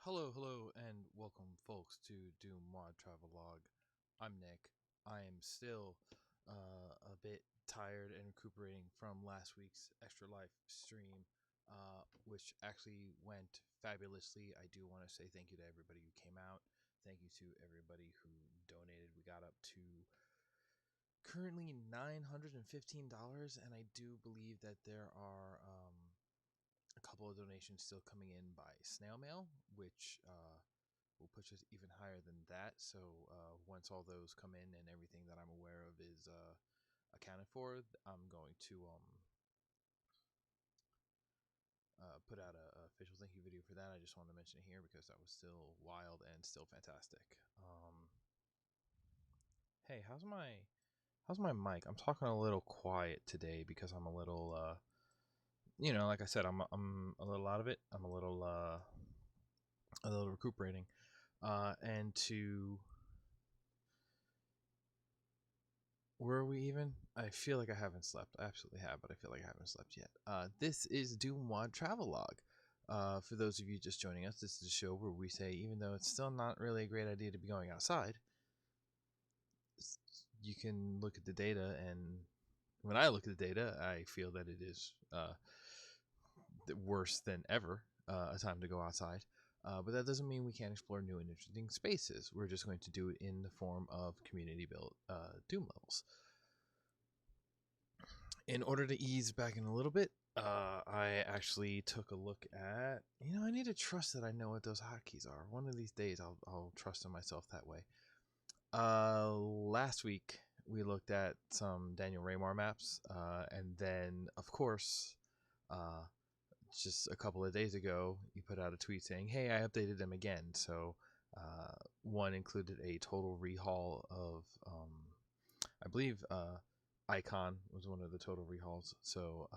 Hello, and welcome, folks, to DooM Travelogue. I'm Nick. I am still a bit tired and recuperating from last week's Extra Life stream, which actually went fabulously. I do want to say thank you to everybody who came out. Thank you to everybody who donated. We got up to currently $915, and I do believe that there are a couple of donations still coming in by snail mail, which will push us even higher than that. So once all those come in and everything that I'm aware of is accounted for, I'm going to put out a official thank you video for that. I just wanted to mention it here because that was still wild and still fantastic. Hey, how's my mic? I'm talking a little quiet today because I'm a little like I said, I'm a little out of it. I'm a little recuperating, and to where are we even? I feel like I haven't slept. I absolutely have, but I feel like I haven't slept yet. This is DooM Travelogue. For those of you just joining us, this is a show where we say, even though it's still not really a great idea to be going outside, you can look at the data, and when I look at the data, I feel that it is worse than ever a time to go outside. But that doesn't mean we can't explore new and interesting spaces. We're just going to do it in the form of community-built DooM levels. In order to ease back in a little bit, I actually took a look at, I need to trust that I know what those hotkeys are. One of these days, I'll trust in myself that way. Last week, we looked at some Daniel Remar maps, and then, of course, just a couple of days ago, you put out a tweet saying, hey, I updated them again. So one included a total rehaul of, I believe, Icon was one of the total rehauls. So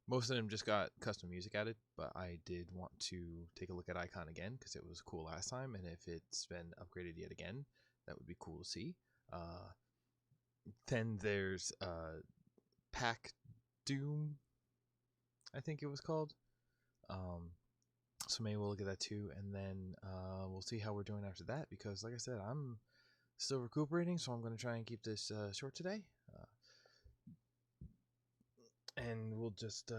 most of them just got custom music added, but I did want to take a look at Icon again because it was cool last time, and if it's been upgraded yet again, that would be cool to see. Then there's pt.2, I think it was called. So maybe we'll look at that too, and then we'll see how we're doing after that, because like I said, I'm still recuperating, so I'm going to try and keep this short today. And we'll just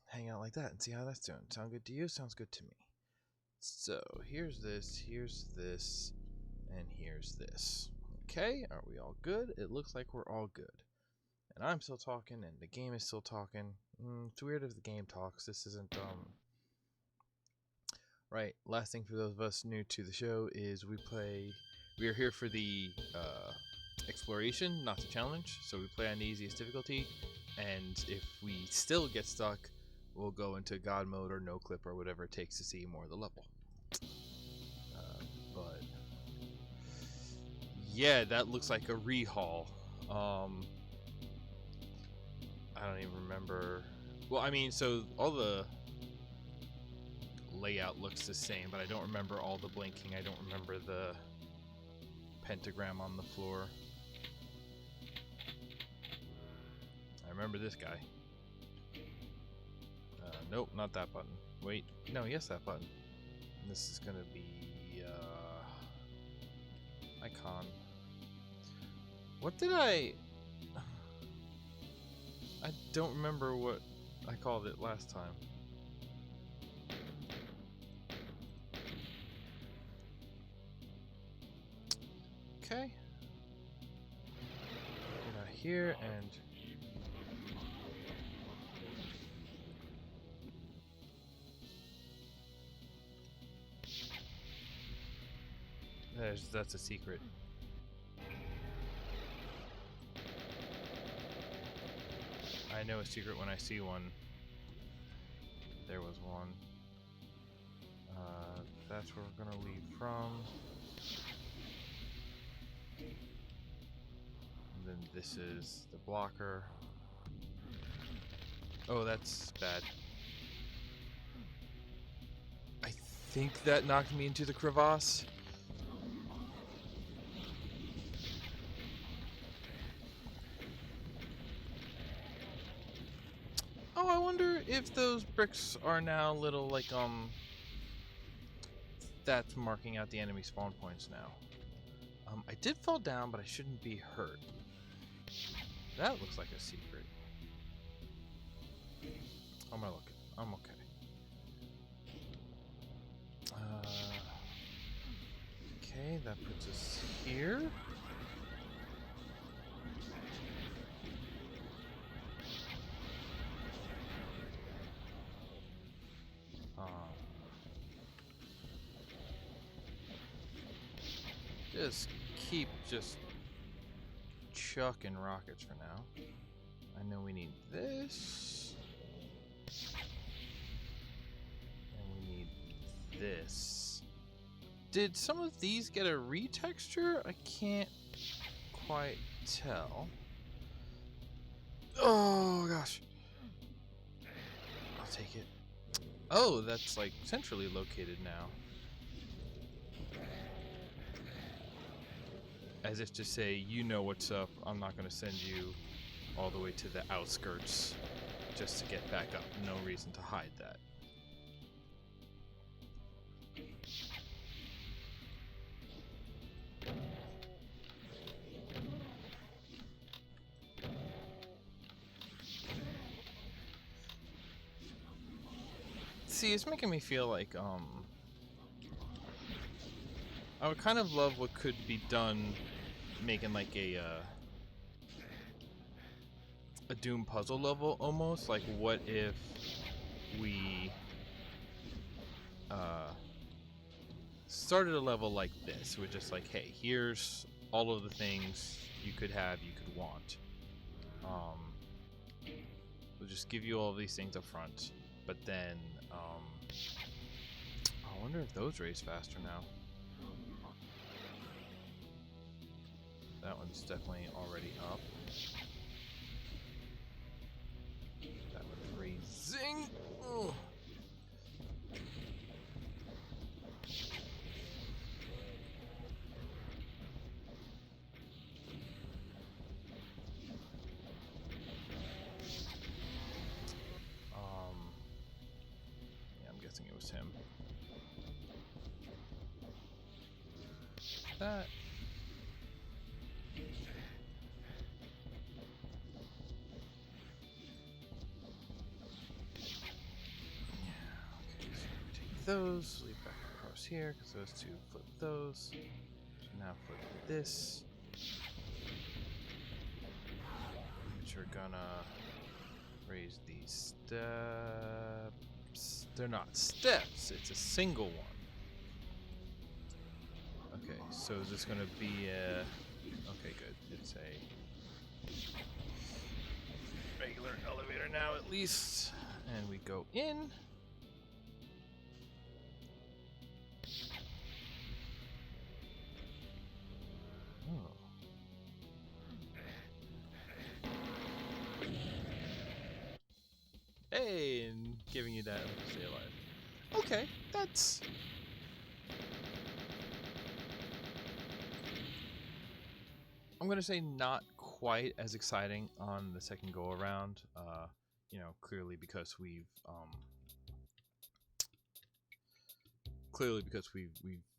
hang out like that and see how that's doing. Sound good to you? Sounds good to me. So here's this, and here's this. Okay, are we all good? It looks like we're all good. And I'm still talking, and the game is still talking. It's weird if the game talks. This isn't, Right, last thing for those of us new to the show is we are here for the exploration, not the challenge. So we play on the easiest difficulty, and if we still get stuck, we'll go into God mode or no clip or whatever it takes to see more of the level. But yeah, that looks like a rehaul. I don't even remember. Well, I mean, so all the layout looks the same, but I don't remember all the blinking. I don't remember the pentagram on the floor. I remember this guy. Nope, not that button. Wait, no, yes, that button. And this is gonna be Icon. What did I don't remember what I called it last time. Okay. Get out here and that's a secret. I know a secret when I see one. There was one. That's where we're gonna leave from. And then this is the blocker. Oh, that's bad. I think that knocked me into the crevasse. Oh, I wonder if those bricks are now little, like, that's marking out the enemy spawn points now. I did fall down, but I shouldn't be hurt. That looks like a secret. How am I looking? I'm okay. Okay, that puts us here. Just keep chucking rockets for now. I know we need this. And we need this. Did some of these get a retexture? I can't quite tell. Oh gosh. I'll take it. Oh, that's like centrally located now. As if to say, you know what's up, I'm not going to send you all the way to the outskirts just to get back up. No reason to hide that. See, it's making me feel like, I would kind of love what could be done making like a Doom puzzle level almost. Like, what if we started a level like this with just like, hey, here's all of the things you could have, you could want. We'll just give you all of these things up front, but then I wonder if those raise faster now. That one's definitely already up. That one's raising. Ugh. Yeah, I'm guessing it was him. That. Those, leave back across here, because those two flip those. So now flip this. Which are gonna raise these steps. They're not steps, it's a single one. Okay, so is this gonna be a... Okay, good. It's a regular elevator now, at least. And we go in. Hey, and giving you that to stay alive. Okay, that's... I'm gonna say not quite as exciting on the second go around. You know, clearly because we've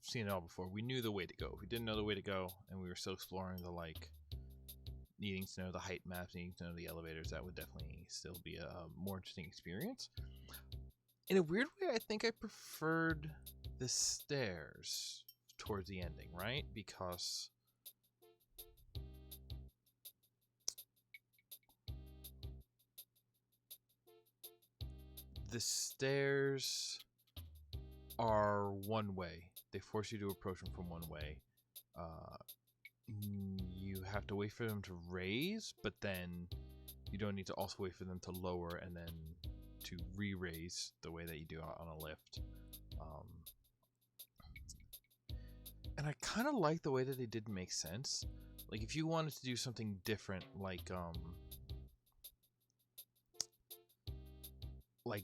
seen it all before. We knew the way to go. If we didn't know the way to go, and we were still exploring the like needing to know the height maps, needing to know the elevators, that would definitely still be a more interesting experience. In a weird way, I think I preferred the stairs towards the ending, right? Because the stairs are one way. They force you to approach them from one way. You have to wait for them to raise, but then you don't need to also wait for them to lower and then to re-raise the way that you do on a lift. And I kind of like the way that they didn't make sense. Like, if you wanted to do something different, like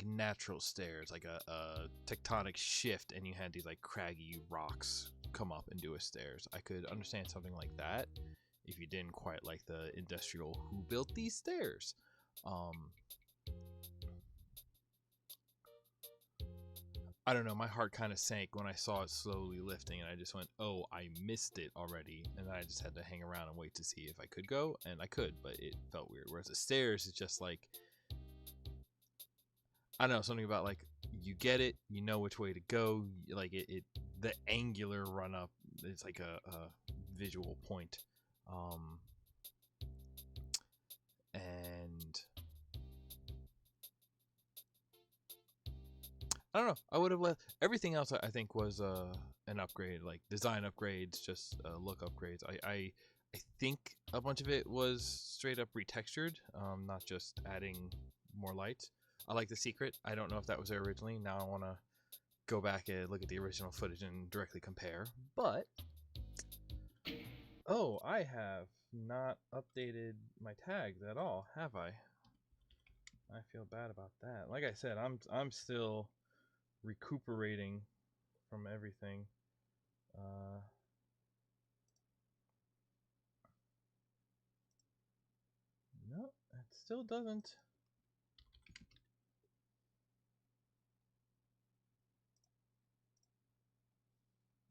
natural stairs, like a tectonic shift, and you had these like craggy rocks come up and do a stairs, I could understand something like that if you didn't quite like the industrial who built these stairs. I don't know, my heart kind of sank when I saw it slowly lifting, and I just went, oh, I missed it already. And then I just had to hang around and wait to see if I could go, and I could, but it felt weird. Whereas the stairs is just like, I don't know, something about like, you get it, you know which way to go, like the angular run up, it's like a visual point. And I don't know. I would have left everything else. I think was an upgrade, like design upgrades, just look upgrades. I think a bunch of it was straight up retextured, not just adding more lights. I like the secret. I don't know if that was there originally. Now I want to go back and look at the original footage and directly compare. But oh, I have not updated my tags at all, have I? I feel bad about that. Like I said, I'm still recuperating from everything. No, it still doesn't.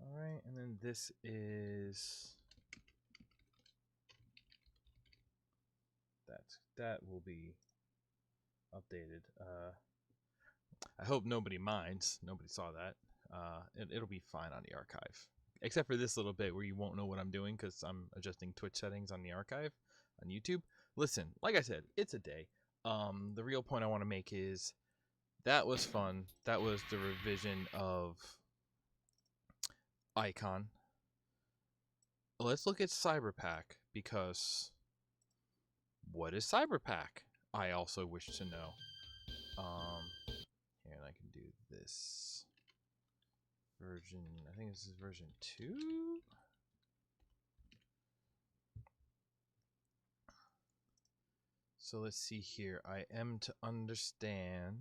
All right, and then this is that will be updated. I hope nobody minds. Nobody saw that. It'll be fine on the archive, except for this little bit where you won't know what I'm doing because I'm adjusting Twitch settings on the archive on YouTube. Listen, like I said, it's a day. The real point I want to make is that was fun. That was the revision of Icon. Let's look at Cyberpack, because what is Cyberpack? I also wish to know. Here, and I can do this version. I think this is version 2. So let's see here. I am to understand.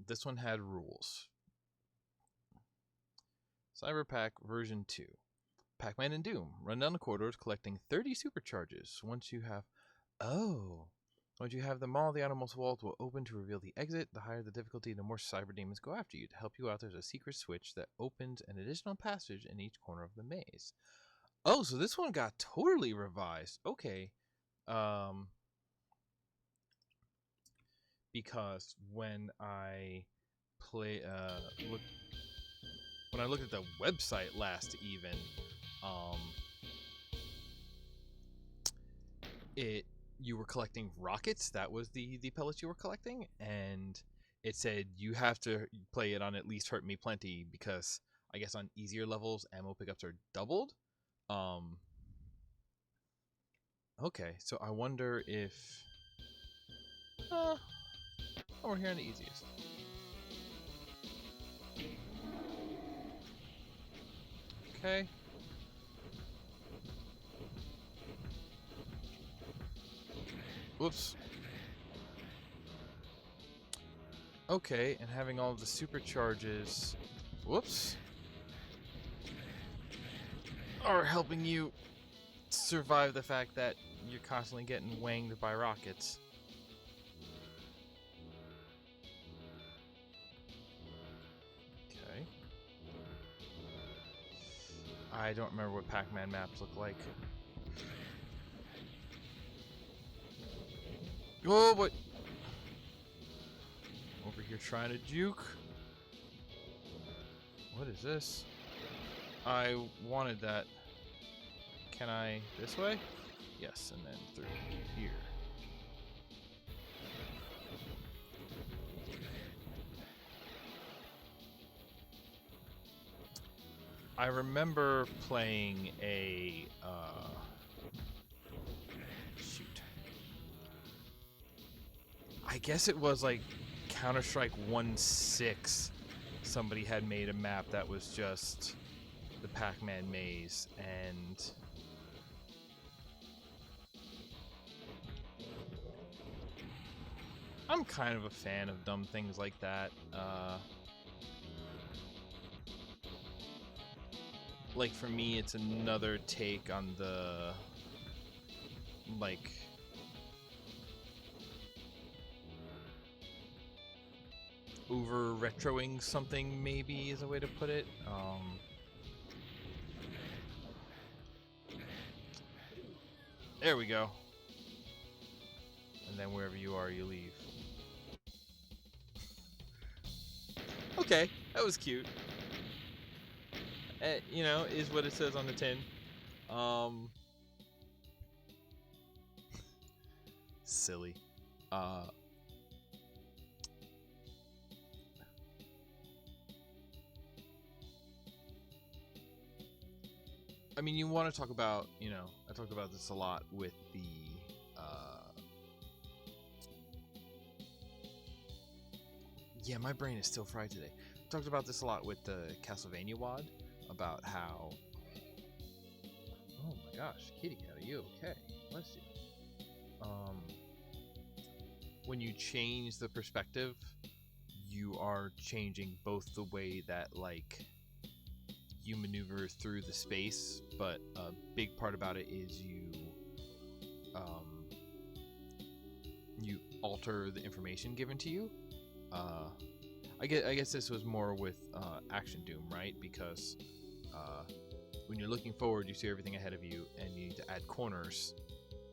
This one had rules. Cyberpack version 2. Pac-Man and Doom. Run down the corridors collecting 30 supercharges. Once you have them all, the outermost walls will open to reveal the exit. The higher the difficulty, the more cyber demons go after you. To help you out, there's a secret switch that opens an additional passage in each corner of the maze. Oh, so this one got totally revised. Okay. Because when I looked at the website last, even you were collecting rockets. That was the pellets you were collecting, and it said you have to play it on at least Hurt Me Plenty, because I guess on easier levels ammo pickups are doubled. Okay, so I wonder if we're here on the easiest. Okay. Whoops. Okay, and having all of the supercharges, whoops, are helping you survive the fact that you're constantly getting wanged by rockets. Okay. I don't remember what Pac-Man maps look like. Oh, what? Over here trying to juke. What is this? I wanted that. Can I this way? Yes, and then through here. I remember playing a shoot. I guess it was like Counter-Strike 1.6. Somebody had made a map that was just the Pac-Man maze, and I'm kind of a fan of dumb things like that. Like, for me, it's another take on the, like, over retroing something, maybe is a way to put it. There we go. And then wherever you are, you leave. Okay, that was cute. You know, is what it says on the tin. Silly. I mean, you want to talk about, you know, I talked about this a lot with the, yeah, my brain is still fried today. Talked about this a lot with the Castlevania WAD, about how, oh my gosh, kitty cat, are you okay? Bless you. When you change the perspective, you are changing both the way that, like, you maneuver through the space, but a big part about it is you alter the information given to you. I guess this was more with Action Doom, right? Because when you're looking forward, you see everything ahead of you, and you need to add corners,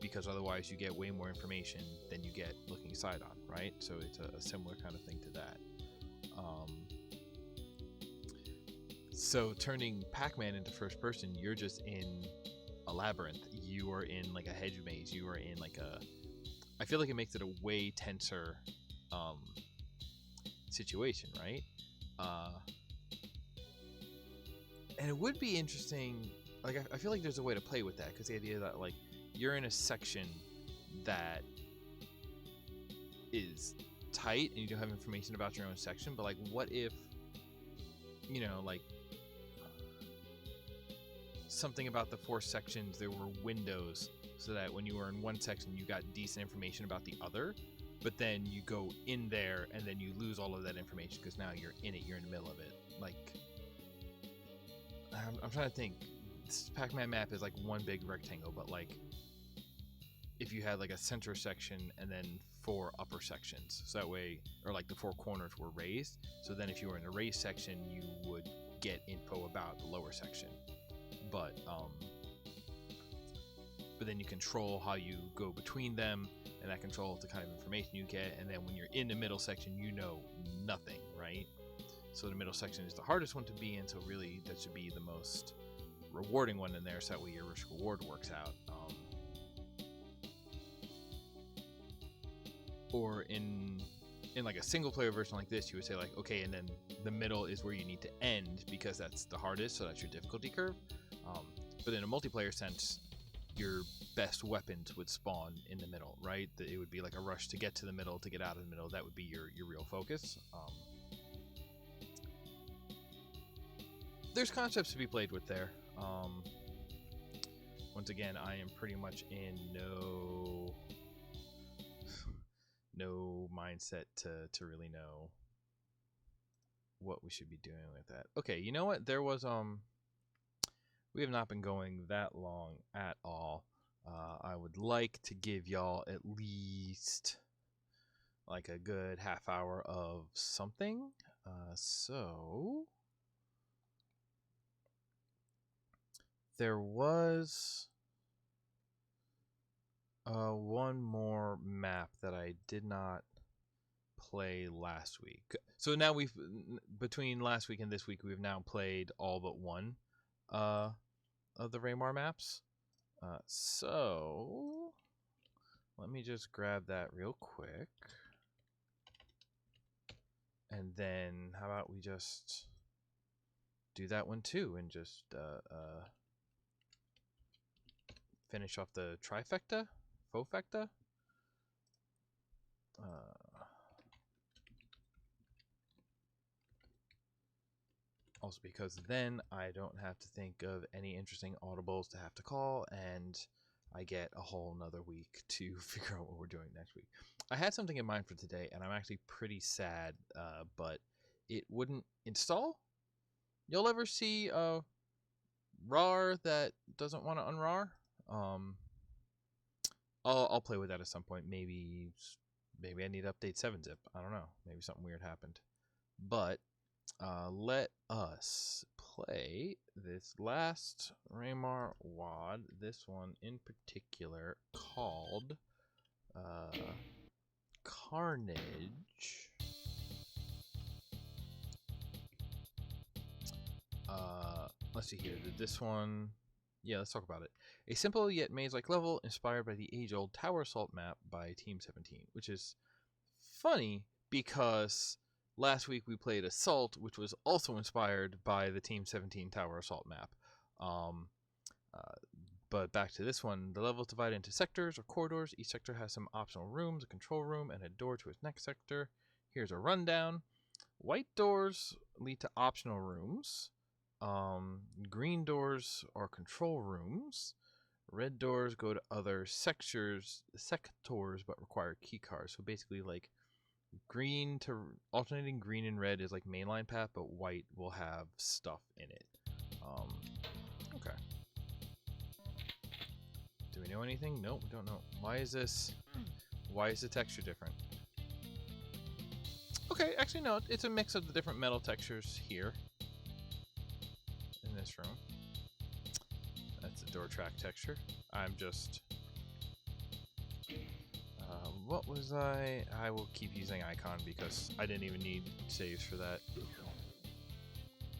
because otherwise you get way more information than you get looking side on, right? So it's a similar kind of thing to that. So turning Pac-Man into first person, you're just in a labyrinth. You are in like a hedge maze. You are in like a... I feel like it makes it a way tenser situation, right? And it would be interesting... Like, I feel like there's a way to play with that, because the idea that, like, you're in a section that is tight and you don't have information about your own section, but, like, what if, you know, like, something about the 4 sections, there were windows, so that when you were in one section you got decent information about the other, but then you go in there and then you lose all of that information because now you're in it, you're in the middle of it. Like, I'm trying to think. This Pac-Man map is like one big rectangle, but like if you had like a center section and then 4 upper sections, so that way, or like the 4 corners were raised, so then if you were in a raised section you would get info about the lower section. But then you control how you go between them, and that controls the kind of information you get. And then when you're in the middle section, you know nothing, right? So the middle section is the hardest one to be in, so really that should be the most rewarding one in there, so that way your risk reward works out. Or in like a single player version like this, you would say like, okay, and then the middle is where you need to end because that's the hardest, so that's your difficulty curve. But in a multiplayer sense, your best weapons would spawn in the middle, right? It would be like a rush to get to the middle, to get out of the middle. That would be your real focus. There's concepts to be played with there. Once again, I am pretty much in no mindset to really know what we should be doing with that. Okay, you know what? There was we have not been going that long at all. I would like to give y'all at least like a good half hour of something. So there was one more map that I did not play last week. So now between last week and this week, we've now played all but one of the Remar maps. So let me just grab that real quick. And then how about we just do that one too, and just finish off the trifecta? Fofecta? Also because then I don't have to think of any interesting audibles to have to call, and I get a whole nother week to figure out what we're doing next week. I had something in mind for today, and I'm actually pretty sad, but it wouldn't install. You'll ever see a RAR that doesn't want to unRAR? I'll play with that at some point. Maybe I need to update 7-zip. I don't know. Maybe something weird happened. But let us play this last Remar WAD, this one in particular called Carnage. Let's see here. Did this one? Yeah, let's talk about it. A simple yet maze-like level inspired by the age-old Tower Assault map by Team 17, which is funny because last week we played Assault, which was also inspired by the Team 17 Tower Assault map. But back to this one, the level is divided into sectors or corridors. Each sector has some optional rooms, a control room, and a door to its next sector. Here's a rundown. White doors lead to optional rooms. Green doors are control rooms. Red doors go to other sectors but require key cards. So basically, like alternating green and red is like mainline path, but white will have stuff in it. Okay. Do we know anything? Nope, we don't know. Why is the texture different? Okay, actually no, it's a mix of the different metal textures here. In this room. That's the door track texture. I'm just... what was I? I will keep using icon because I didn't even need saves for that.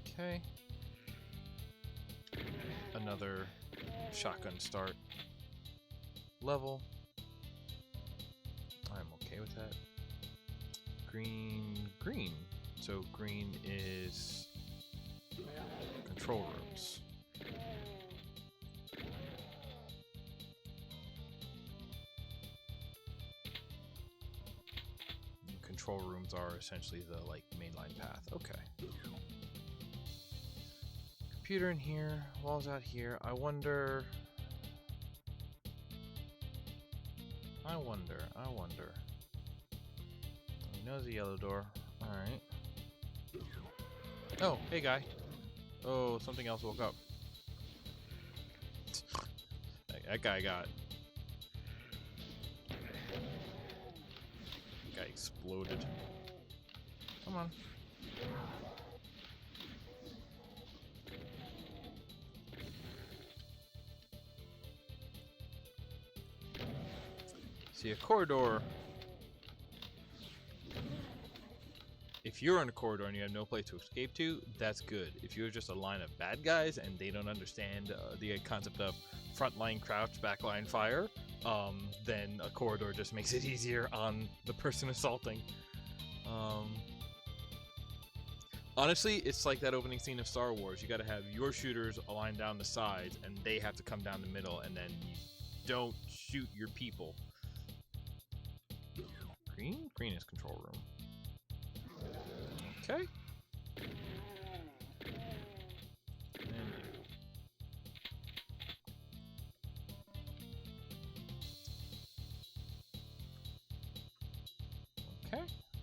Okay. Another shotgun start level. I'm okay with that. Green. So green is control rooms. Control rooms are essentially the like mainline path. Okay. Computer in here, walls out here. I wonder. He knows the yellow door. Alright. Oh, hey guy. Oh, something else woke up. That guy got... That guy exploded. Come on. See, a corridor... If you're in a corridor and you have no place to escape to, that's good. If you're just a line of bad guys and they don't understand the concept of frontline crouch, backline fire, then a corridor just makes it easier on the person assaulting. Honestly, it's like that opening scene of Star Wars. You gotta have your shooters aligned down the sides and they have to come down the middle, and then you don't shoot your people. Green? Green is control room. Okay.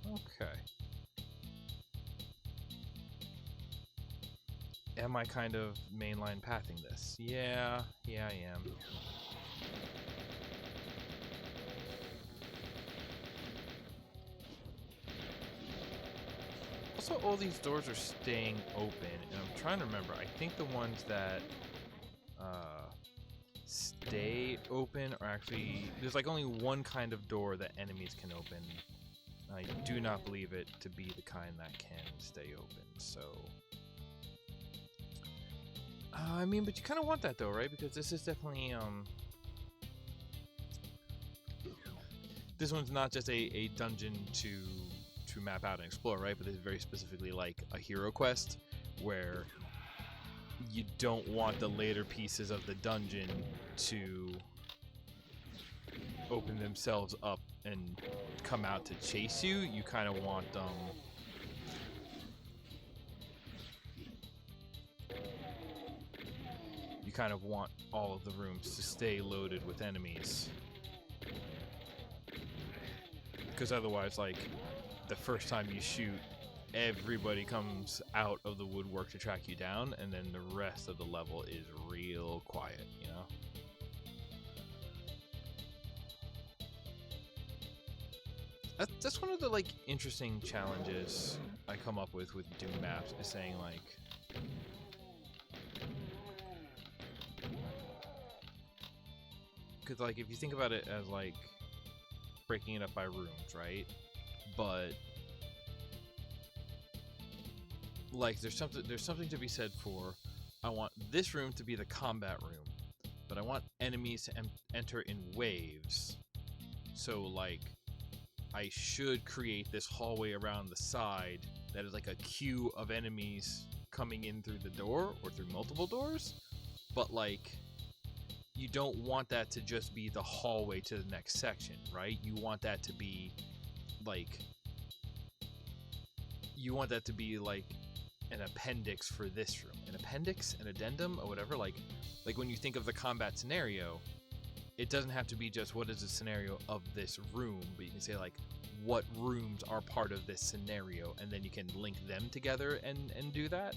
Okay. Am I kind of mainline pathing this? Yeah, I am. Also, all these doors are staying open, and I'm trying to remember. I think the ones that stay open are actually... There's like only one kind of door that enemies can open. I do not believe it to be the kind that can stay open, so... I mean, but you kind of want that though, right? Because this is definitely, this one's not just a dungeon to map out and explore, right? But it's very specifically like a hero quest where you don't want the later pieces of the dungeon to open themselves up and come out to chase you. You kind of want you kind of want all of the rooms to stay loaded with enemies, because otherwise, like, the first time you shoot, everybody comes out of the woodwork to track you down, and then the rest of the level is real quiet, you know? That's one of the, like, interesting challenges I come up with Doom maps, is saying, like, because, like, if you think about it as, like, breaking it up by rooms, right? But, like, there's something to be said for, I want this room to be the combat room, but I want enemies to enter in waves. So, like, I should create this hallway around the side that is like a queue of enemies coming in through the door or through multiple doors, but, like, you don't want that to just be the hallway to the next section, right? You want that to be like an appendix for this room. An appendix, an addendum, or whatever. Like when you think of the combat scenario, it doesn't have to be just what is the scenario of this room, but you can say, like, what rooms are part of this scenario, and then you can link them together and do that.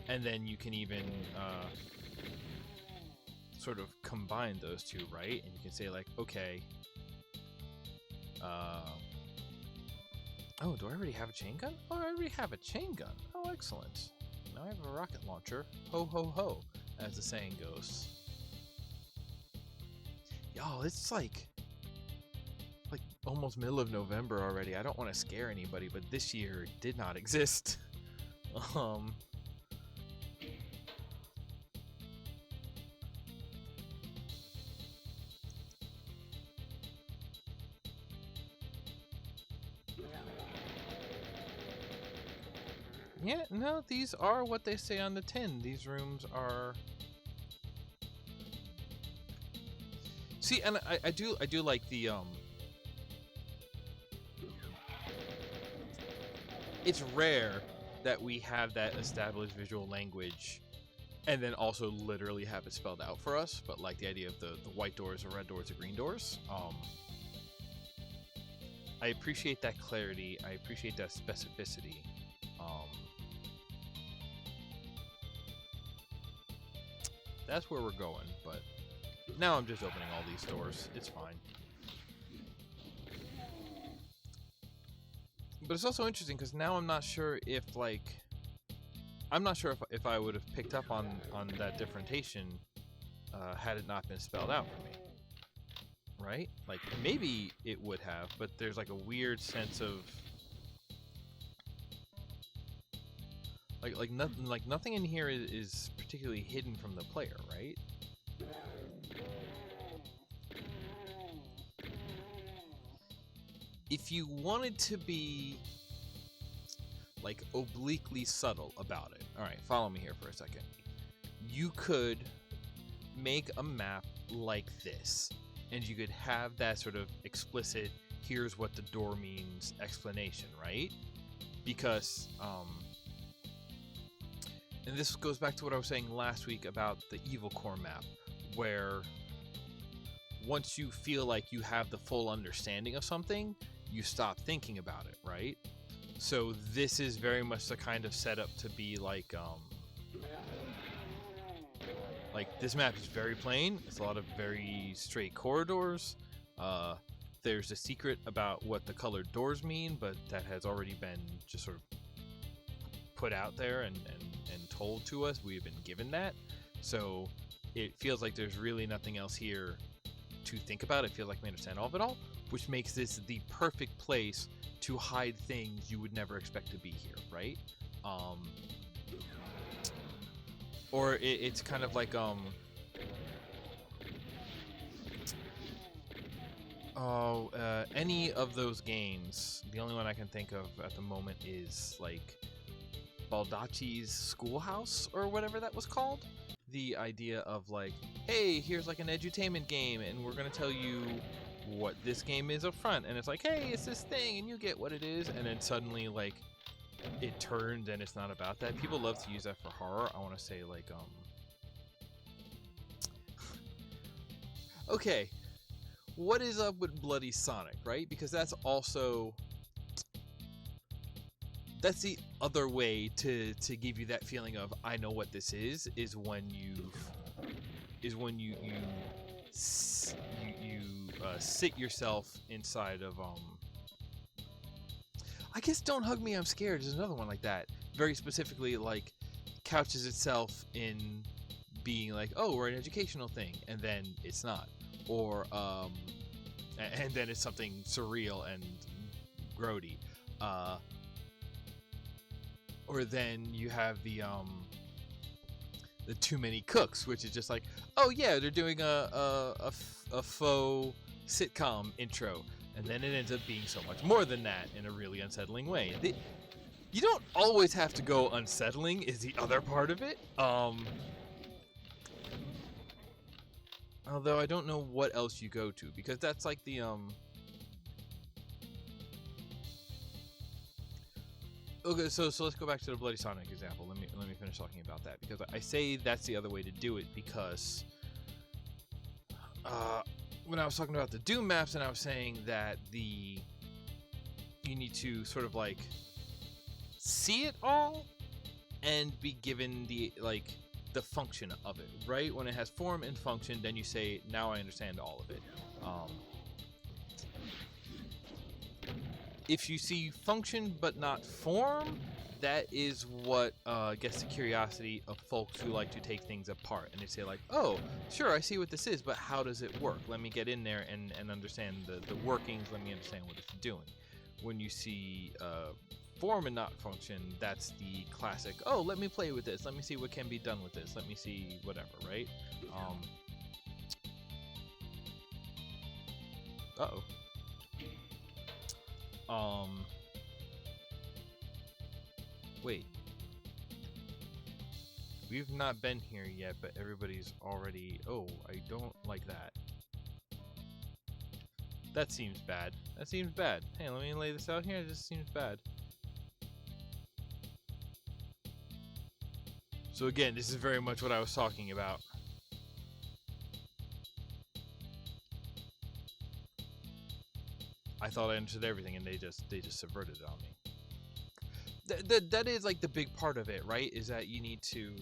And then you can even sort of combine those two, right? And you can say, like, okay, oh, do I already have a chain gun? Oh, I already have a chain gun. Oh, excellent. Now I have a rocket launcher. Ho, ho, ho, as the saying goes. Y'all, it's like almost middle of November already. I don't want to scare anybody, but this year did not exist. Yeah, no, these are what they say on the tin. These rooms are... See, and I do like the, it's rare that we have that established visual language and then also literally have it spelled out for us, but, like, the idea of the white doors, the red doors, the green doors, I appreciate that clarity. I appreciate that specificity. That's where we're going, but now I'm just opening all these doors. It's fine. But it's also interesting because now I'm not sure if, like, if I would have picked up on that differentiation had it not been spelled out for me. Right? Like, maybe it would have, but there's, like, a weird sense of nothing in here is particularly hidden from the player, right? If you wanted to be, like, obliquely subtle about it, all right, follow me here for a second. You could make a map like this, and you could have that sort of explicit, here's what the door means explanation, right? Because, and this goes back to what I was saying last week about the Evil Core map, where once you feel like you have the full understanding of something, you stop thinking about it, right? So this is very much the kind of setup to be like this map is very plain. It's a lot of very straight corridors. There's a secret about what the colored doors mean, but that has already been just sort of put out there and told to us. We've been given that. So it feels like there's really nothing else here to think about. It feels like we understand all of it all, which makes this the perfect place to hide things you would never expect to be here, right? Or it's kind of like any of those games. The only one I can think of at the moment is, like, Baldacci's Schoolhouse or whatever that was called. The idea of, like, hey, here's, like, an edutainment game, and we're gonna tell you what this game is up front, and it's like, hey, it's this thing, and you get what it is, and then suddenly, like, it turns and it's not about that. People love to use that for horror. I want to say, like, okay, what is up with Bloody Sonic, right? Because that's also, that's the other way to give you that feeling of, I know what this is when you sit yourself inside of I guess Don't Hug Me, I'm Scared is another one like that. Very specifically, like, couches itself in being like, oh, we're an educational thing, and then it's not. Or, and then it's something surreal and grody. Or then you have the Too Many Cooks, which is just like, oh yeah, they're doing a faux sitcom intro. And then it ends up being so much more than that in a really unsettling way. You don't always have to go unsettling is the other part of it. Although I don't know what else you go to, because that's like the Okay, so let's go back to the Bloody Sonic example. Let me finish talking about that, because I say that's the other way to do it because when I was talking about the DooM maps, and I was saying that you need to sort of like see it all and be given the function of it, right? When it has form and function, then you say, now I understand all of it. If you see function but not form, that is what gets the curiosity of folks who like to take things apart, and they say like, oh, sure, I see what this is, but how does it work? Let me get in there and understand the workings. Let me understand what it's doing. When you see form and not function, that's the classic, oh, let me play with this, let me see what can be done with this, let me see whatever, right? Wait. We've not been here yet, but everybody's already... Oh, I don't like that. That seems bad. That seems bad. Hey, let me lay this out here. This seems bad. So again, this is very much what I was talking about. I thought I understood everything, and they just subverted it on me. That is like the big part of it, right? Is that you need to,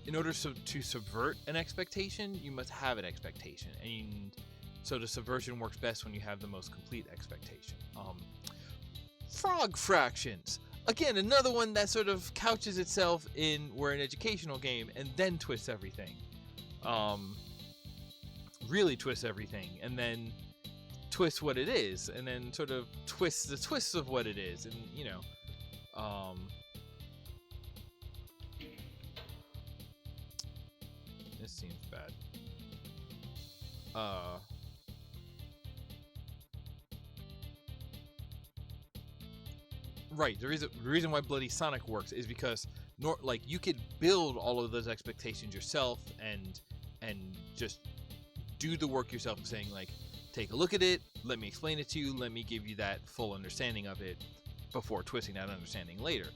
in order to subvert an expectation, you must have an expectation, and so the subversion works best when you have the most complete expectation. Frog fractions, again, another one that sort of couches itself in we're an educational game and then twists everything. Really twists everything, and then twist what it is, and then sort of twist the twists of what it is, and you know, this seems bad. Right, the reason why Bloody Sonic works is because like you could build all of those expectations yourself and just do the work yourself, saying like, take a look at it, let me explain it to you, let me give you that full understanding of it before twisting that understanding later.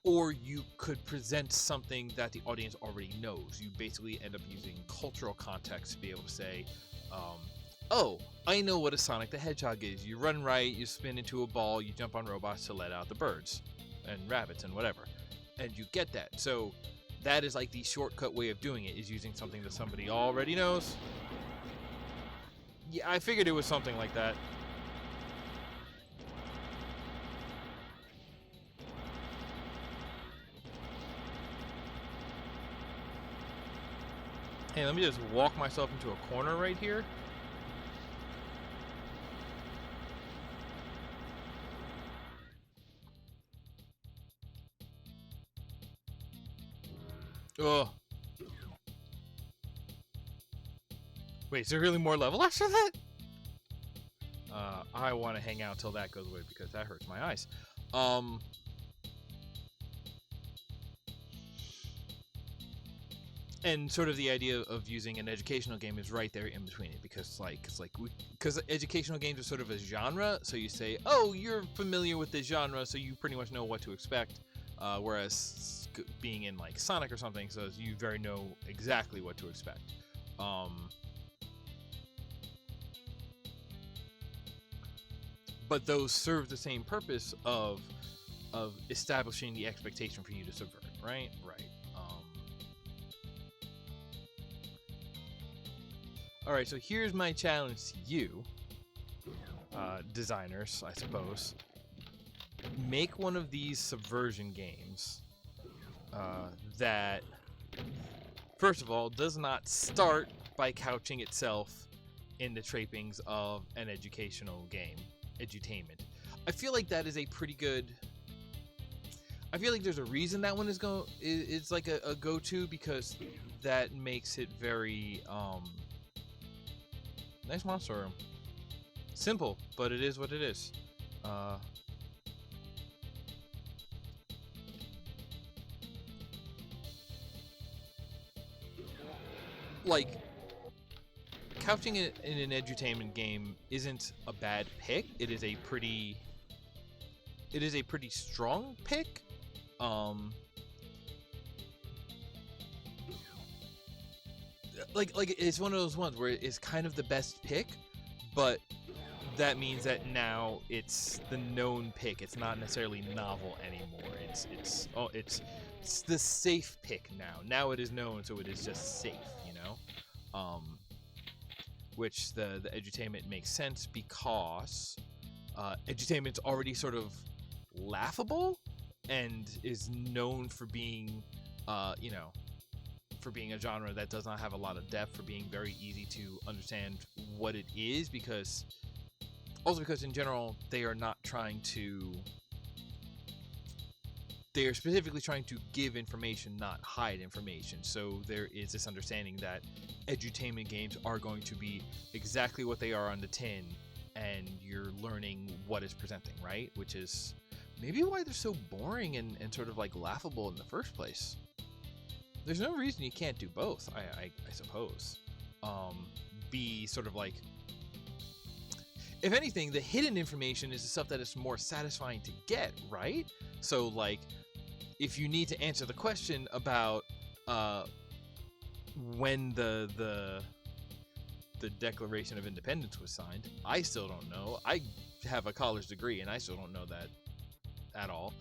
Or you could present something that the audience already knows. You basically end up using cultural context to be able to say, oh, I know what a Sonic the Hedgehog is. You run right, you spin into a ball, you jump on robots to let out the birds and rabbits and whatever. And you get that. So that is like the shortcut way of doing it, is using something that somebody already knows. Yeah, I figured it was something like that. Hey, let me just walk myself into a corner right here. Ugh. Wait, is there really more level after that? I want to hang out till that goes away because that hurts my eyes. And sort of the idea of using an educational game is right there in between it, because because educational games are sort of a genre, so you say, oh, you're familiar with this genre, so you pretty much know what to expect, whereas being in like Sonic or something says you very know exactly what to expect. But those serve the same purpose of establishing the expectation for you to subvert, right? Right. All right, so here's my challenge to you, designers, I suppose. Make one of these subversion games that, first of all, does not start by couching itself in the trappings of an educational game, edutainment. I feel like that is a pretty good. I feel like there's a reason that one is like a go-to, because that makes it very nice monster room. Simple, but it is what it is. Like, couching it in an edutainment game isn't a bad pick. It is a pretty strong pick. Like it's one of those ones where it's kind of the best pick, but that means that now it's the known pick. It's not necessarily novel anymore. It's the safe pick now. Now it is known, so it is just safe, you know. Which the edutainment makes sense, because edutainment's already sort of laughable and is known for being, you know, for being a genre that does not have a lot of depth, for being very easy to understand what it is, because in general they are not trying to. They are specifically trying to give information, not hide information. So there is this understanding that edutainment games are going to be exactly what they are on the tin, and you're learning what it's presenting, right? Which is maybe why they're so boring and sort of like laughable in the first place. There's no reason you can't do both, I suppose. Be sort of like, if anything, the hidden information is the stuff that is more satisfying to get, right? So like, if you need to answer the question about when the Declaration of Independence was signed, I still don't know. I have a college degree and I still don't know that at all.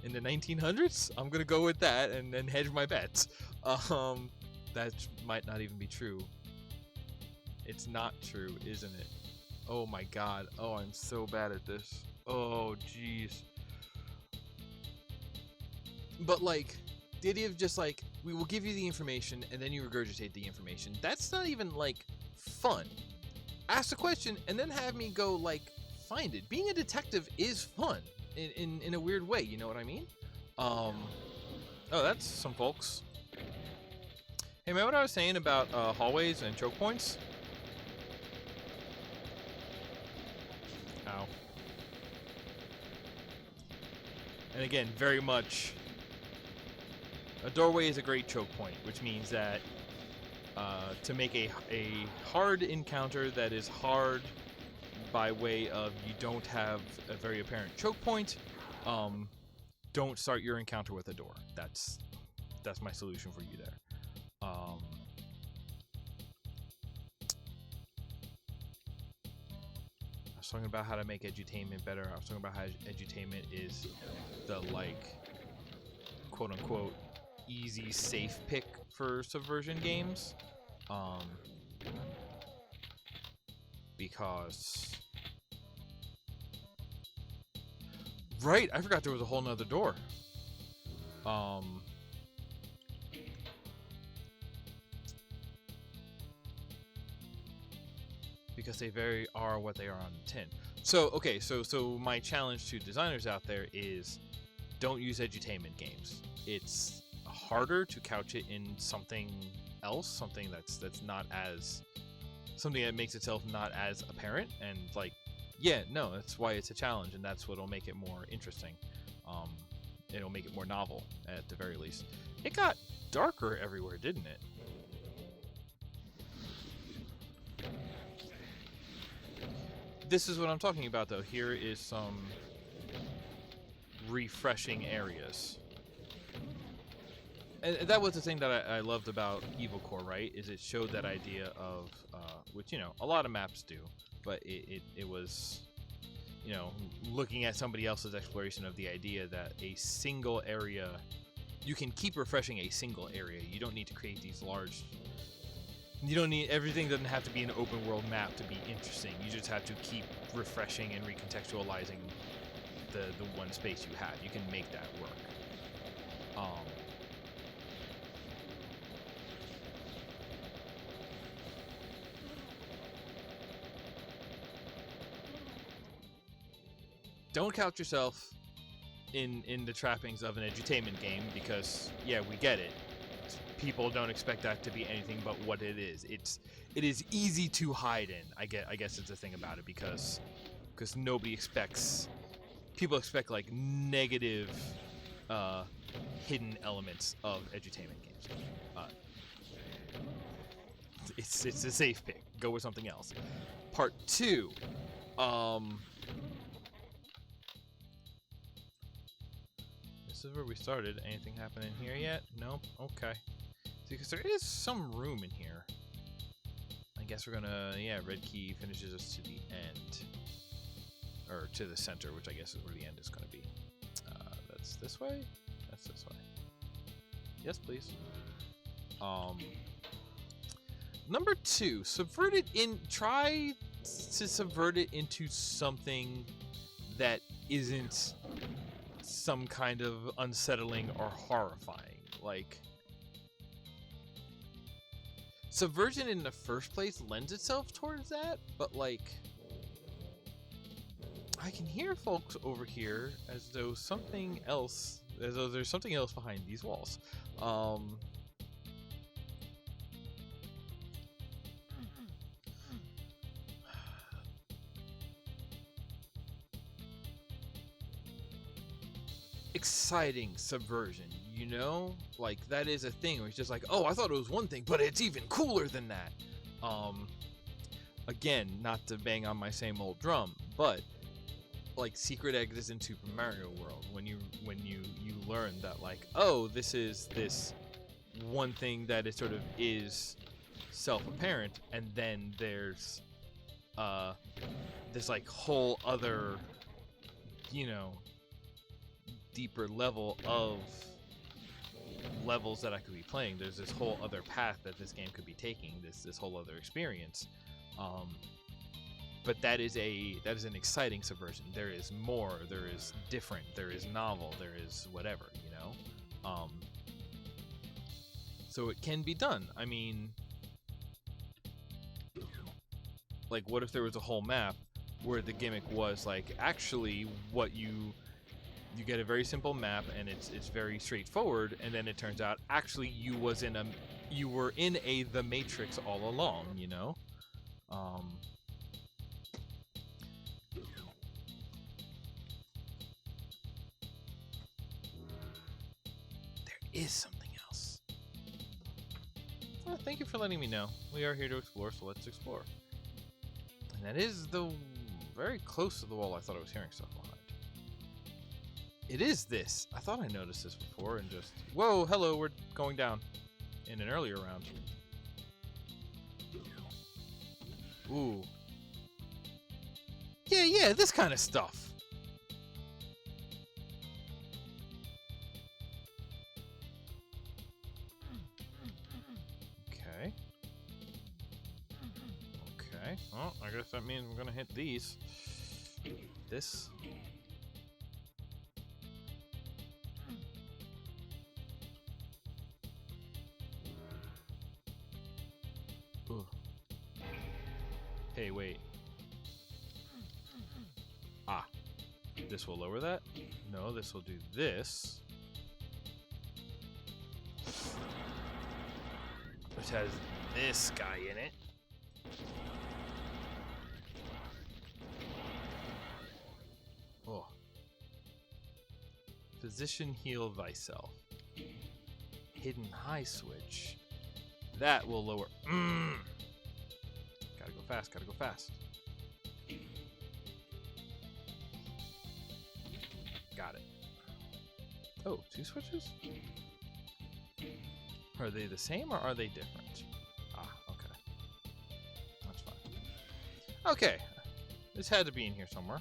In the 1900s, I'm gonna go with that and then hedge my bets. That might not even be true. It's not true, isn't it? Oh my god. Oh, I'm so bad at this. Oh, jeez. But like, the idea of just like, we will give you the information and then you regurgitate the information, that's not even like fun. Ask the question and then have me go like find it. Being a detective is fun in a weird way, you know what I mean? Oh, that's some folks. Hey, remember what I was saying about hallways and choke points? Ow. And again, very much, a doorway is a great choke point, which means that to make a hard encounter that is hard by way of you don't have a very apparent choke point, don't start your encounter with a door. That's my solution for you there. I was talking about how to make edutainment better. I was talking about how edutainment is the like quote unquote easy safe pick for subversion games. Because right, I forgot there was a whole nother door. Because they very are what they are on the tin. So okay, so my challenge to designers out there is, don't use edutainment games. It's harder to couch it in something else, something that's not as, something that makes itself not as apparent, and like, yeah, no, that's why it's a challenge, and that's what'll make it more interesting. It'll make it more novel at the very least. It got darker everywhere, didn't it? This is what I'm talking about, though. Here is some refreshing areas. And that was the thing that I loved about Evil Core, right? Is it showed that idea of, which, you know, a lot of maps do, but it was, you know, looking at somebody else's exploration of the idea that a single area you can keep refreshing a single area. You don't need to create these large. You don't need everything. Doesn't have to be an open world map to be interesting. You just have to keep refreshing and recontextualizing the one space you have. You can make that work. Don't count yourself in the trappings of an edutainment game, because yeah, we get it. People don't expect that to be anything but what it is. It is easy to hide in. I guess it's the thing about it, because nobody expects. People expect like negative hidden elements of edutainment games. It's a safe pick. Go with something else. Part 2. This is where we started. Anything happening here yet? Nope. Okay. Because there is some room in here. I guess we're gonna, yeah, red key finishes us to the end. Or to the center, which I guess is where the end is gonna be. That's this way? That's this way. Yes, please. Number 2, try to subvert it into something that isn't some kind of unsettling or horrifying. Like, subversion in the first place lends itself towards that, but like, I can hear folks over here as though there's something else behind these walls. Exciting subversion, you know? Like, that is a thing where it's just like, oh, I thought it was one thing, but it's even cooler than that. Again, not to bang on my same old drum, but like secret exits in Super Mario World, when you learn that, like, oh, this is this one thing that it sort of is self-apparent, and then there's this like whole other, you know, deeper level of levels that I could be playing. There's this whole other path that this game could be taking, this whole other experience. But that is an exciting subversion. There is more, there is different, there is novel, there is whatever, you know? So it can be done. I mean, like, what if there was a whole map where the gimmick was like, actually what you get a very simple map and it's very straightforward, and then it turns out actually you were in the Matrix all along, you know? There is something else. Well, thank you for letting me know. We are here to explore, so let's explore. And that is very close to the wall I thought I was hearing stuff behind. It is this. I thought I noticed this before and just... Whoa, hello, we're going down in an earlier round. Ooh. Yeah, this kind of stuff. Okay. Okay. Well, I guess that means we're gonna hit these. This. Ooh. Hey, wait. Ah. This will lower that? No, this will do this. Which has this guy in it. Oh. Position heal thyself. Hidden high switch. That will lower. Gotta go fast, gotta go fast. Got it. Oh, 2 switches? Are they the same or are they different? Ah, okay. That's fine. Okay. This had to be in here somewhere.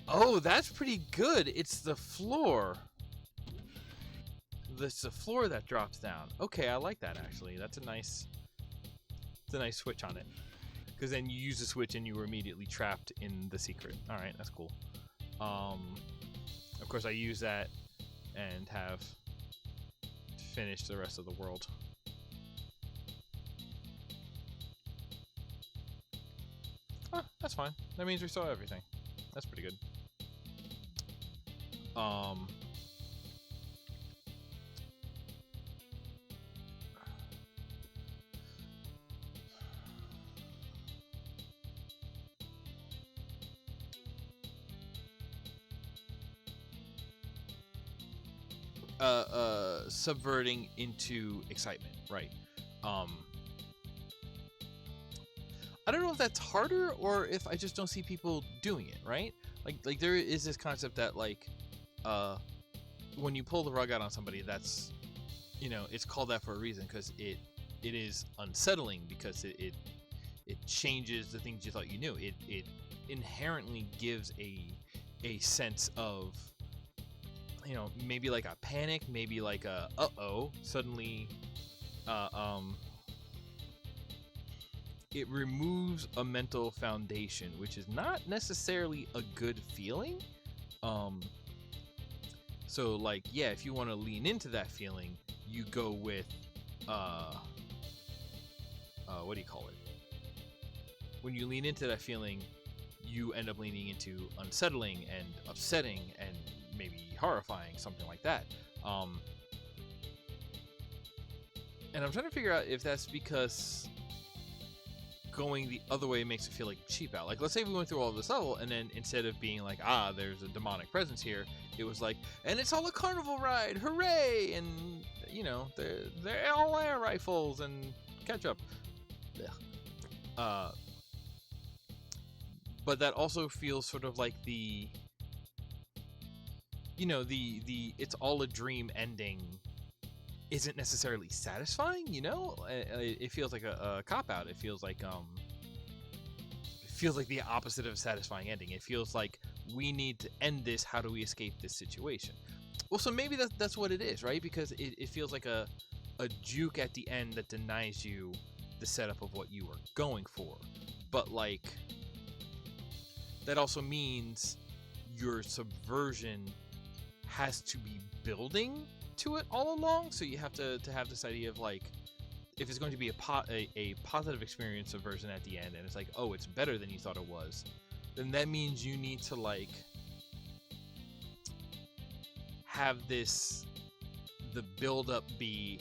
Oh, that's pretty good. It's the floor. this is a floor that drops down. Okay, I like that actually. It's a nice switch on it. Because then you use the switch and you were immediately trapped in the secret. All right, that's cool. Of course, I use that and have finished the rest of the world. Huh, that's fine. That means we saw everything. That's pretty good. Subverting into excitement, right? I don't know if that's harder or if I just don't see people doing it, right? Like there is this concept that like when you pull the rug out on somebody, that's, you know, it's called that for a reason, because it is unsettling, because it changes the things you thought you knew. It inherently gives a sense of, you know, maybe like a panic, maybe like a uh-oh, suddenly it removes a mental foundation, which is not necessarily a good feeling. So like, yeah, if you want to lean into that feeling, you go with what do you call it? When you lean into that feeling, you end up leaning into unsettling and upsetting and maybe horrifying, something like that. And I'm trying to figure out if that's because going the other way makes it feel like cheap out. Like, let's say we went through all this level, and then instead of being like, ah, there's a demonic presence here, it was like, and it's all a carnival ride, hooray! And, you know, they're all air rifles and ketchup. But that also feels sort of like the, you know, the it's all a dream ending isn't necessarily satisfying, you know? It feels like a cop-out. It feels like the opposite of a satisfying ending. It feels like we need to end this. How do we escape this situation? Well, so maybe that's what it is, right? Because it feels like a juke at the end that denies you the setup of what you were going for. But like, that also means your subversion has to be building to it all along. So you have to have this idea of like, if it's going to be a positive experience subversion at the end, and it's like, oh, it's better than you thought it was, then that means you need to like have the build up be,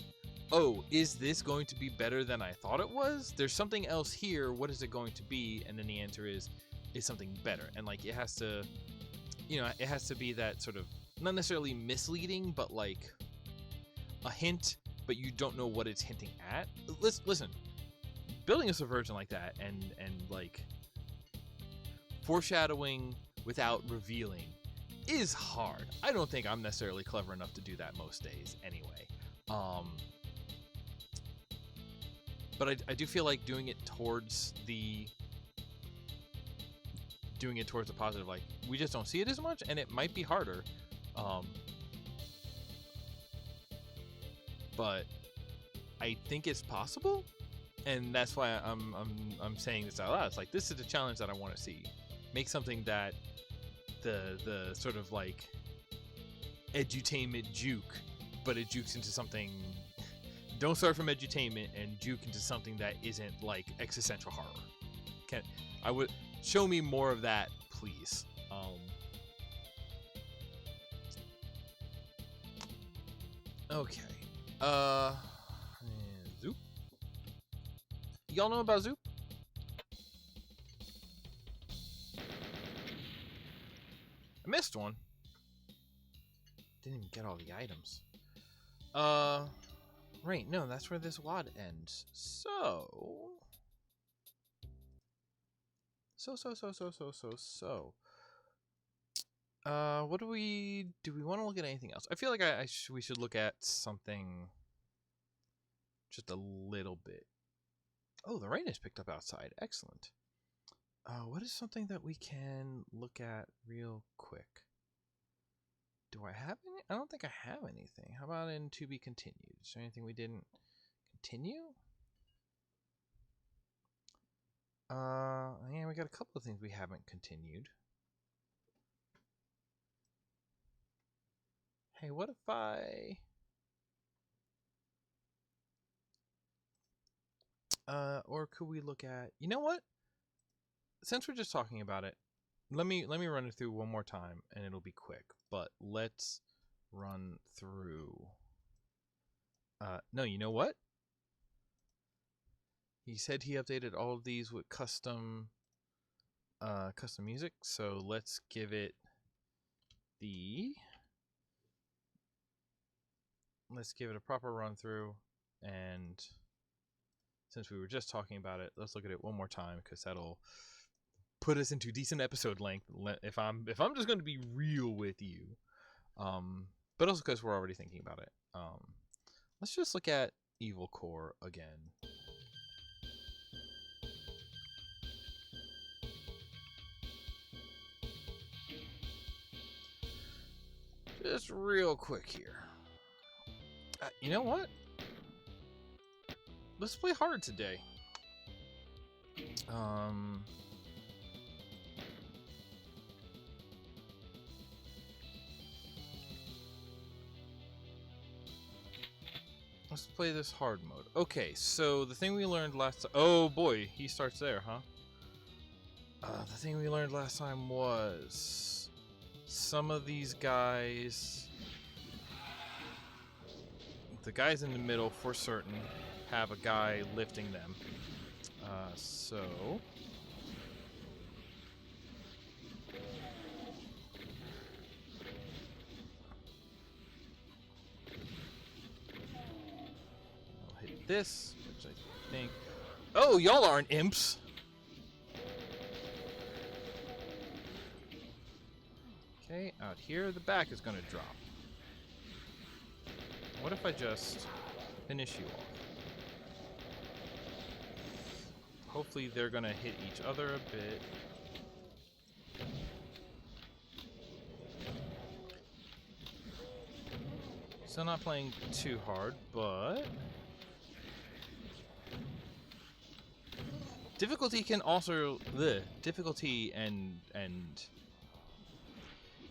oh, is this going to be better than I thought it was? There's something else here. What is it going to be? And then the answer is something better. And like, it has to, you know, it has to be that sort of, not necessarily misleading, but like a hint, but you don't know what it's hinting at. Listen, building a subversion like that and like foreshadowing without revealing is hard. I don't think I'm necessarily clever enough to do that most days anyway. But I do feel like doing it towards the positive, like, we just don't see it as much, and it might be harder. But I think it's possible, and that's why I'm saying this out loud. It's like, this is the challenge that I want to see. Make something that the sort of like edutainment juke, but it jukes into something. Don't start from edutainment and juke into something that isn't like existential horror. I would show me more of that, please. Okay. Zoop. Y'all know about Zoop? I missed one. Didn't even get all the items. Right, no, that's where this WAD ends. So. What do we want to look at anything else? I feel like we should look at something just a little bit. Oh, the rain has picked up outside. Excellent. What is something that we can look at real quick? do I have any? I don't think I have anything. How about in to be continued? Is there anything we didn't continue? Yeah, we got a couple of things we haven't continued. Hey, what if I... or could we look at... You know what? Since we're just talking about it, let me run it through one more time, and it'll be quick. But let's run through... no, you know what? He said he updated all of these with custom music, so let's give it a proper run through, and since we were just talking about it, let's look at it one more time because that'll put us into decent episode length if I'm just going to be real with you, but also because we're already thinking about it. Let's just look at Evil Core again. Just real quick here. You know what? Let's play hard today. Let's play this hard mode. Okay, so the thing we learned last time... Oh boy, he starts there, huh? The thing we learned last time was... Some of these guys... The guys in the middle, for certain, have a guy lifting them. So... I'll hit this, which I think... Oh, y'all aren't imps! Okay, out here, the back is gonna drop. What if I just finish you off? Hopefully they're gonna hit each other a bit. Still not playing too hard, but... Difficulty can also... Difficulty and...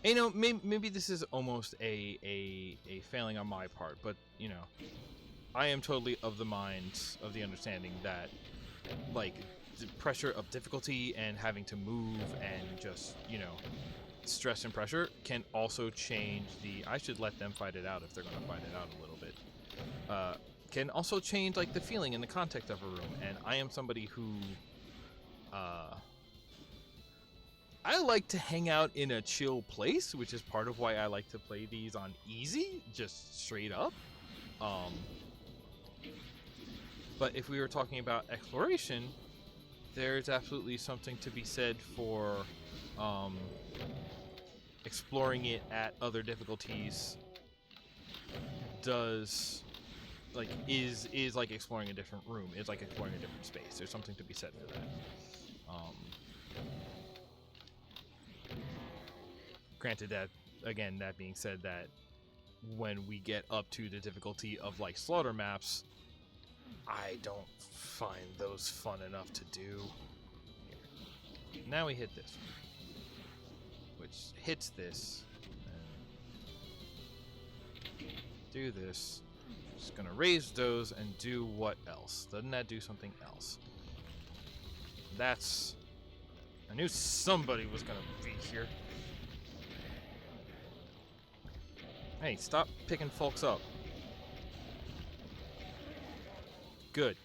You know, maybe this is almost a failing on my part, but, you know, I am totally of the understanding that, like, the pressure of difficulty and having to move and just, you know, stress and pressure can also change the... I should let them fight it out if they're going to fight it out a little bit. Can also change, like, the feeling and the context of a room, and I am somebody who... I like to hang out in a chill place, which is part of why I like to play these on easy, just straight up. But if we were talking about exploration, there's absolutely something to be said for exploring it at other difficulties. Is like exploring a different room. It's like exploring a different space. There's something to be said for that. Granted that, again, that being said, that when we get up to the difficulty of, like, slaughter maps, I don't find those fun enough to do. Here. Now we hit this one, which hits this, and do this. Just gonna raise those and do what else? Doesn't that do something else? That's... I knew somebody was gonna be here. Hey, stop picking folks up. Good.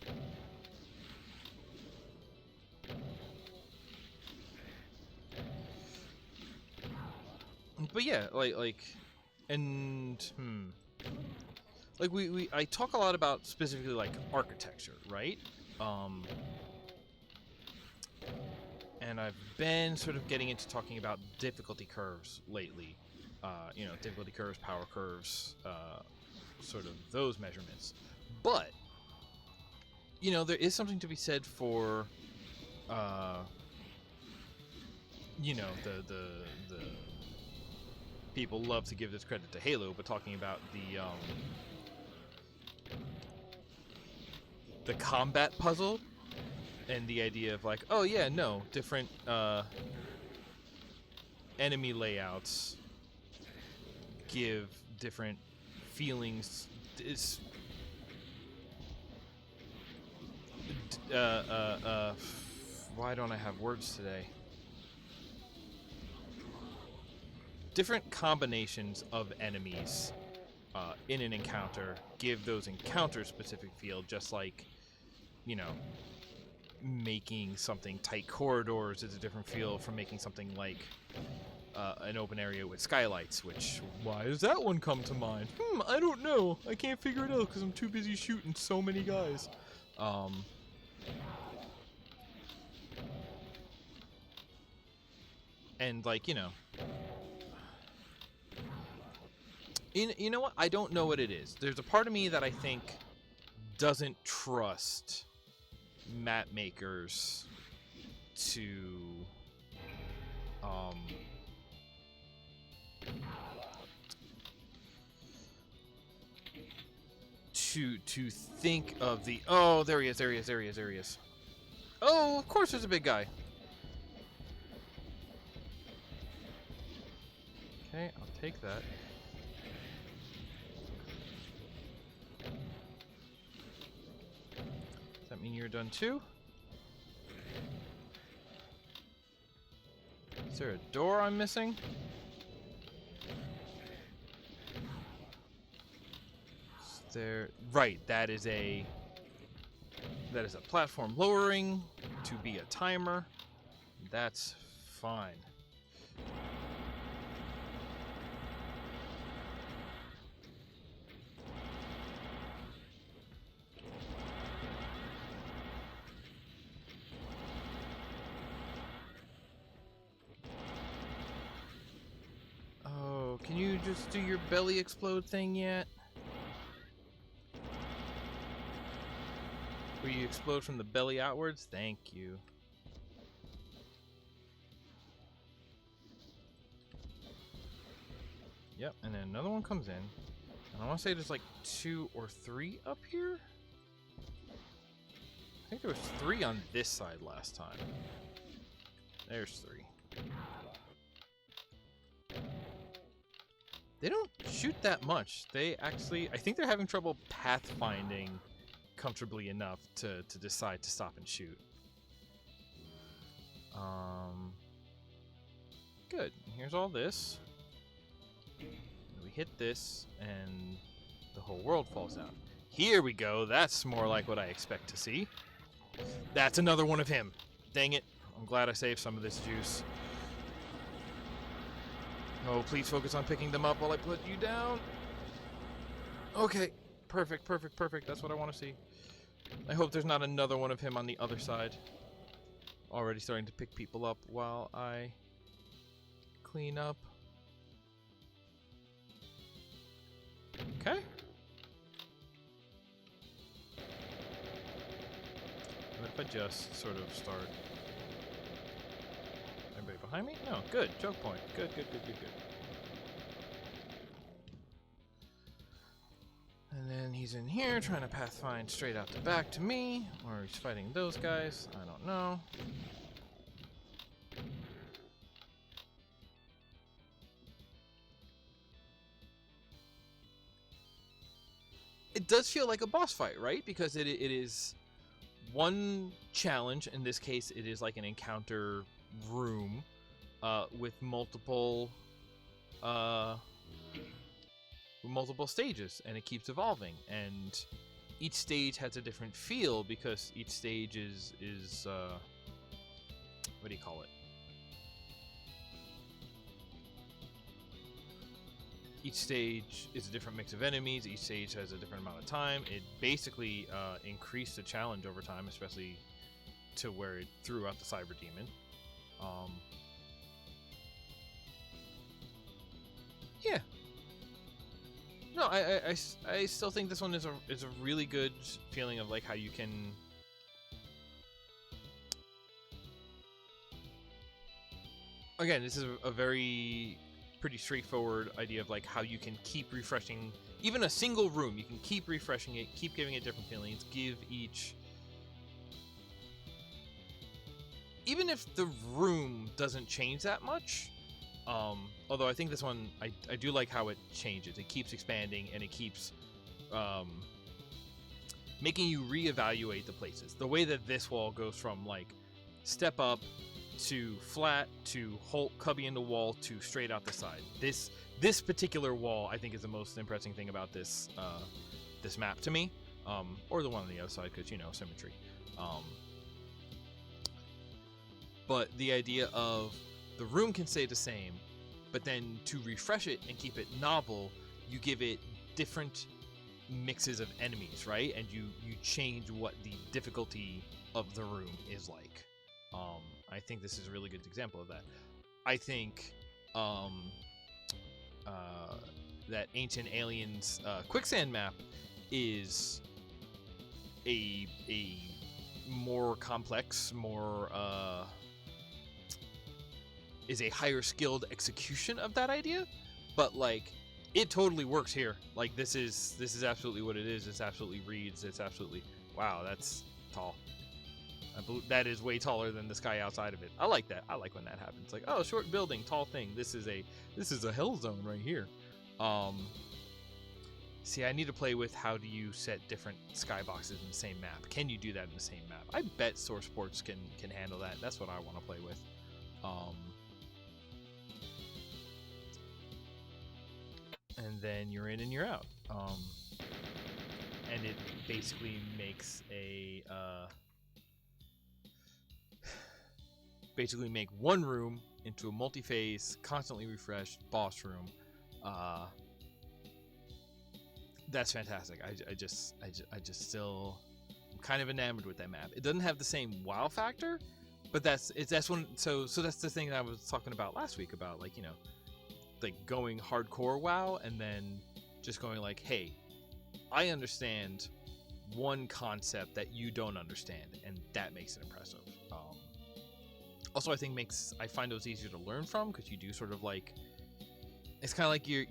But yeah, I talk a lot about specifically, like, architecture, right? And I've been sort of getting into talking about difficulty curves lately. You know, difficulty curves, power curves, sort of those measurements. But, you know, there is something to be said for, you know, people love to give this credit to Halo, but talking about the combat puzzle and the idea of like, oh yeah, no, different enemy layouts give different feelings. Why don't I have words today? Different combinations of enemies in an encounter give those encounters specific feel, just like, you know, making something tight corridors is a different feel from making something like an open area with skylights, which, why does that one come to mind? I don't know. I can't figure it out because I'm too busy shooting so many guys. And, like, you know, you know what? I don't know what it is. There's a part of me that I think doesn't trust map makers to to think of the, oh, there he is. Oh, of course there's a big guy. Okay, I'll take that. Does that mean you're done too? Is there a door I'm missing? Is there... Right, that is a platform lowering to be a timer. That's fine. Oh, can you just do your belly explode thing yet? Where you explode from the belly outwards? Thank you. Yep, and then another one comes in. And I want to say there's like 2 or 3 up here? I think there was 3 on this side last time. There's 3. They don't shoot that much. They actually... I think they're having trouble pathfinding comfortably enough to decide to stop and shoot. Good. Here's all this. We hit this, and the whole world falls down. Here we go. That's more like what I expect to see. That's another one of him. Dang it. I'm glad I saved some of this juice. Oh, please focus on picking them up while I put you down. Okay. Perfect. That's what I want to see. I hope there's not another one of him on the other side. Already starting to pick people up while I clean up. Okay. What if I just sort of start... Everybody behind me? No, good. Choke point. Good. And then he's in here trying to pathfind straight out the back to me. Or he's fighting those guys. I don't know. It does feel like a boss fight, right? Because it is one challenge. In this case, it is like an encounter room with multiple stages, and it keeps evolving. And each stage has a different feel because each stage is what do you call it? Each stage is a different mix of enemies. Each stage has a different amount of time. It basically increased the challenge over time, especially to where it threw out the Cyber Demon. Yeah. No, I still think this one is a really good feeling of like how you can. Again, this is a very pretty straightforward idea of like how you can keep refreshing even a single room. You can keep refreshing it, keep giving it different feelings, give each, even if the room doesn't change that much. Although I think this one, I do like how it changes. It keeps expanding and it keeps making you reevaluate the places. The way that this wall goes from like step up to flat to Hulk cubby in the wall to straight out the side. This particular wall I think is the most impressive thing about this this map to me, or the one on the other side because, you know, symmetry. But the idea of the room can stay the same, but then to refresh it and keep it novel, you give it different mixes of enemies, right? And you change what the difficulty of the room is like. I think this is a really good example of that. I think that Ancient Aliens quicksand map is a more complex, more is a higher skilled execution of that idea, but like it totally works here. Like this is absolutely what it is. It's absolutely reads. It's absolutely, wow, that's tall. That is way taller than the sky outside of it. I like that. I like when that happens. Like, oh, short building, tall thing. This is a hell zone right here. See, I need to play with how do you set different skyboxes in the same map. Can you do that in the same map? I bet Source Sports can handle that. That's what I want to play with. And then you're in and you're out. And it basically makes a basically make one room into a multi-phase, constantly refreshed boss room. That's fantastic. I just still, I'm kind of enamored with that map. It doesn't have the same wow factor, but that's one. So that's the thing that I was talking about last week about, like, you know, like going hardcore WoW and then just going like, hey, I understand one concept that you don't understand, and that makes it impressive. Also, I think I find those easier to learn from because you do sort of like, it's kind of like you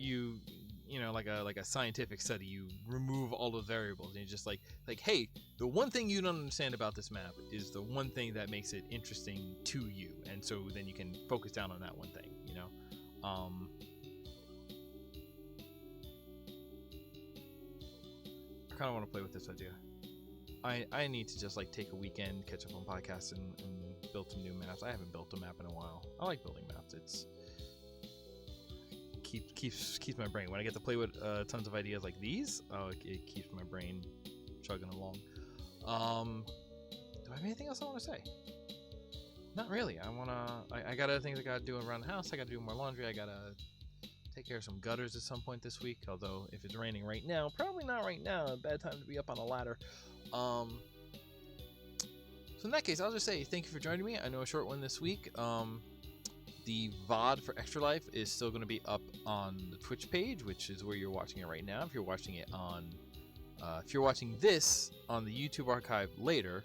know, like a scientific study. You remove all the variables and you're just like, hey, the one thing you don't understand about this map is the one thing that makes it interesting to you, and so then you can focus down on that one thing, you know. I kind of want to play with this idea. I need to just like take a weekend, catch up on podcasts, and build some new maps. I haven't built a map in a while. I like building maps. It's keeps my brain. When I get to play with tons of ideas like these, it keeps my brain chugging along. Do I have anything else I want to say? Not really. I got other things I gotta do around the house. I gotta do more laundry. I gotta take care of some gutters at some point this week. Although if it's raining right now, probably not right now. A bad time to be up on a ladder. So in that case, I'll just say thank you for joining me. I know a short one this week. The VOD for Extra Life is still going to be up on the Twitch page, which is where you're watching it right now. If you're watching it on, if you're watching this on the YouTube archive later,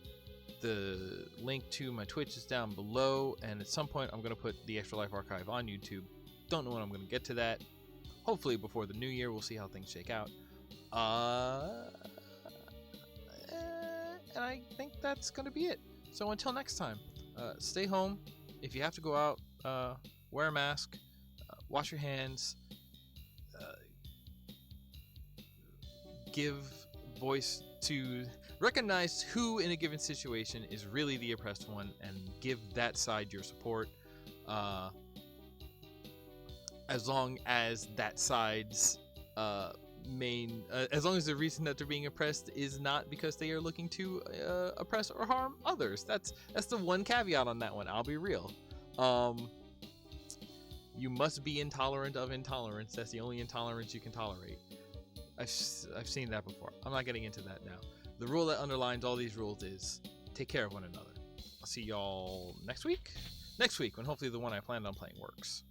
the link to my Twitch is down below, and at some point I'm going to put the Extra Life archive on YouTube. Don't know when I'm going to get to that. Hopefully before the new year. We'll see how things shake out. And I think that's going to be it. So until next time, stay home. If you have to go out, wear a mask, wash your hands, give voice to, recognize who in a given situation is really the oppressed one, and give that side your support, as long as that side's as long as the reason that they're being oppressed is not because they are looking to oppress or harm others. That's the one caveat on that one. I'll be real. You must be intolerant of intolerance. That's the only intolerance you can tolerate. I've seen that before. I'm not getting into that now. The rule that underlines all these rules is take care of one another. I'll see y'all next week when hopefully the one I planned on playing works.